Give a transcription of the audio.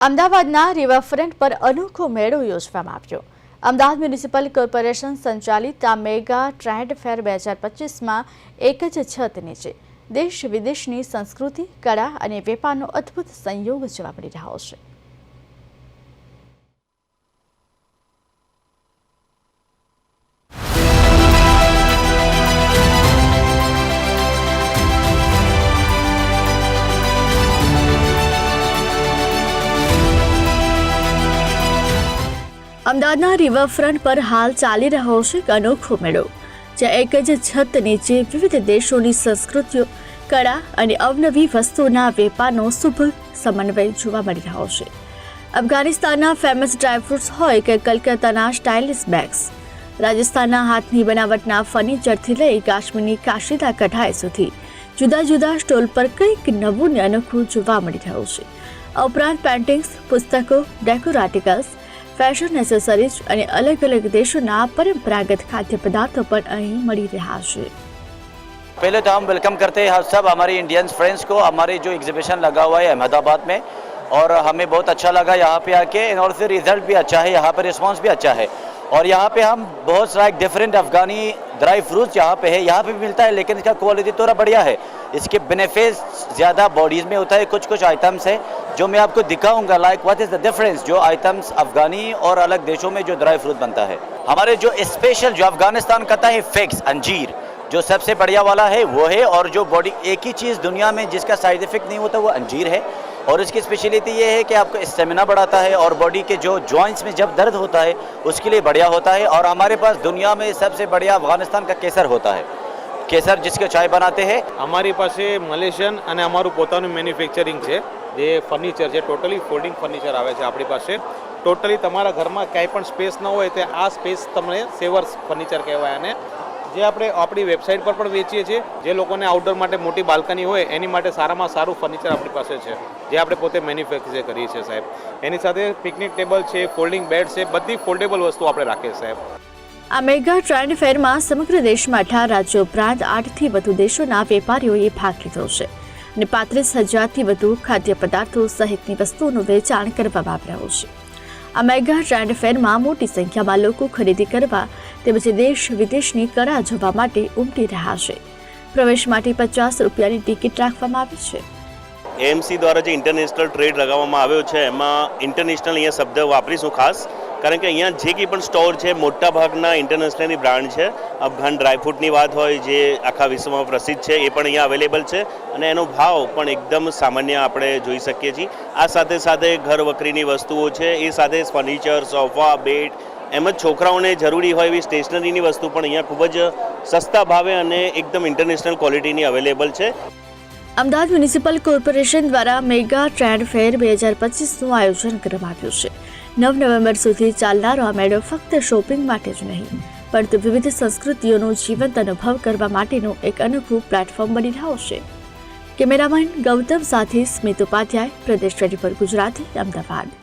અમદાવાદના રિવરફ્રન્ટ પર અનોખો મેળો યોજવામાં આવ્યો। અમદાવાદ મ્યુનિસિપલ કોર્પોરેશન સંચાલિત આ મેગા ટ્રેડ ફેર 2025માં એક જ છત નીચે દેશ વિદેશની સંસ્કૃતિ, કળા અને વેપારનો અદ્ભુત સંયોગ જોવા મળી રહ્યો છે। અમદાવાદના રિવરફ્રન્ટ પર હાલ ચાલી રહ્યો છે એક અનોખો મેળો, જ્યાં એક જ છત નીચે વિવિધ દેશોની સંસ્કૃતિઓ, કળા અને અવનવી વસ્તુઓના વેપારનો શુભ સમન્વય જોવા મળી રહ્યો છે। અફઘાનિસ્તાનના ફેમસ ડ્રાયફ્રૂટ્સ હોય કે કલકત્તાના સ્ટાઇલિશ બેગ્સ, રાજસ્થાનના હાથની બનાવટના ફર્નિચરથી લઈ કાશ્મીરની કાશીદા કઢાઈ સુધી જુદા જુદા સ્ટોલ પર કંઈક નવું ને અનોખું જોવા મળી રહ્યું છે। આ ઉપરાંત પેઇન્ટિંગ્સ, પુસ્તકો, ડેકોર આર્ટિકલ્સ, ફેશન એસેસરીઝ અને અલગ અલગ દેશોના परंपरागत खाद्य पदार्थों पर અહીં મળી રહ્યા છે। पहले तो हम वेलकम करते हैं सब हमारे इंडियन फ्रेंड्स को। हमारे जो एग्जीबिशन लगा हुआ है अहमदाबाद में, और हमें बहुत अच्छा लगा यहाँ पे आके, और फिर रिजल्ट भी अच्छा है, यहाँ पे रिस्पांस भी अच्छा है। और यहाँ पे हम बहुत सारा डिफरेंट अफगानी ड्राई फ्रूट्स यहाँ पे है, यहाँ पे भी मिलता है, लेकिन इसका क्वालिटी थोड़ा बढ़िया है। इसके बेनिफिट्स ज़्यादा बॉडीज़ में होता है। कुछ कुछ आइटम्स है जो मैं आपको दिखाऊंगा, like what is the difference जो आइटम्स अफगानी और अलग देशों में जो ड्राई फ्रूट बनता है। हमारे जो स्पेशल जो अफगानिस्तान का है फिग्स, अंजीर जो सबसे बढ़िया वाला है वो है। और जो बॉडी एक ही चीज़ दुनिया में जिसका साइड इफेक्ट नहीं होता वो अंजीर है। और इसकी स्पेशलिटी ये है कि आपको स्टेमिना बढ़ाता है, और बॉडी के जो जॉइंट्स में जब दर्द होता है उसके लिए बढ़िया होता है। और हमारे पास दुनिया में सबसे बढ़िया अफगानिस्तान का केसर होता है, केसर जिसके चाय बनाते हैं। हमारी पास मलेशियन અને અમારું પોતાનું મેન્યુફેક્ચરિંગ છે, જે ફર્નિચર છે ટોટલી ફોલ્ડિંગ ફર્નિચર આવે છે આપણી પાસે। ટોટલી તમારા ઘરમાં કાંઈ પણ સ્પેસ ન હોય તો આ સ્પેસ તમને સેવર્સ ફર્નિચર કહેવાય, અને જે આપણે આપણી વેબસાઇટ પર પણ વેચીએ છીએ। જે લોકોને આઉટડોર માટે મોટી બાલ્કની હોય એની માટે સારામાં સારું ફર્નિચર આપણી પાસે છે, જે આપણે પોતે મેન્યુફેક્ચર કરીએ છીએ સાહેબ। એની સાથે પિકનિક ટેબલ છે, ફોલ્ડિંગ બેડ છે, બધી ફોલ્ડેબલ વસ્તુ આપણે રાખીએ સાહેબ। આ મેગા ટ્રેડ ફેરમાં સમગ્ર દેશમાં 18 રાજ્યો ઉપરાંત 8થી વધુ દેશોના વેપારીઓએ ભાગ લીધો છે અને 35,000થી વધુ ખાદ્ય પદાર્થો સહિતની વસ્તુઓનું વેચાણ કરવામાં આવી રહ્યું છે। આ મેગા ટ્રેડ ફેરમાં મોટી સંખ્યામાં લોકો ખરીદી કરવા તેમજ દેશ વિદેશની કળા જોવા માટે ઉમટી રહ્યા છે। પ્રવેશ માટે 50 રૂપિયાની ટિકિટ રાખવામાં આવી છે। એએમસી દ્વારા જે ઇન્ટરનેશનલ ટ્રેડ લગાવવામાં આવ્યો છે એમાં ઇન્ટરનેશનલ અહીંયા શબ્દ વાપરીશું ખાસ, કારણ કે અહીંયા જે કંઈ પણ સ્ટોર છે મોટા ભાગના ઇન્ટરનેશનલની બ્રાન્ડ છે। અફઘાન ડ્રાયફ્રૂટની વાત હોય જે આખા વિશ્વમાં પ્રસિદ્ધ છે, એ પણ અહીંયા અવેલેબલ છે, અને એનો ભાવ પણ એકદમ સામાન્ય આપણે જોઈ શકીએ છીએ। આ સાથે સાથે ઘર વકરીની વસ્તુઓ છે, એ સાથે ફર્નિચર, સોફા, બેડ, એમ જ છોકરાઓને જરૂરી હોય એવી સ્ટેશનરીની વસ્તુ પણ અહીંયા ખૂબ જ સસ્તા ભાવે અને એકદમ ઇન્ટરનેશનલ ક્વોલિટીની અવેલેબલ છે। અમદાવાદ મ્યુનિસિપલ કોર્પોરેશન દ્વારા મેગા ટ્રેડ ફેર 2025નું આયોજન કરવામાં આવ્યું છે। 9 નવેમ્બર સુધી ચાલનારો આ મેળો ફક્ત શોપિંગ માટે જ નહીં, પરંતુ વિવિધ સંસ્કૃતિઓનો જીવંત અનુભવ કરવા માટેનું એક અનોખું પ્લેટફોર્મ બની રહ્યો છે। કેમેરામેન ગૌતમ સાથે સ્મિત ઉપાધ્યાય, પ્રદેશ 24 ગુજરાતી, અમદાવાદ।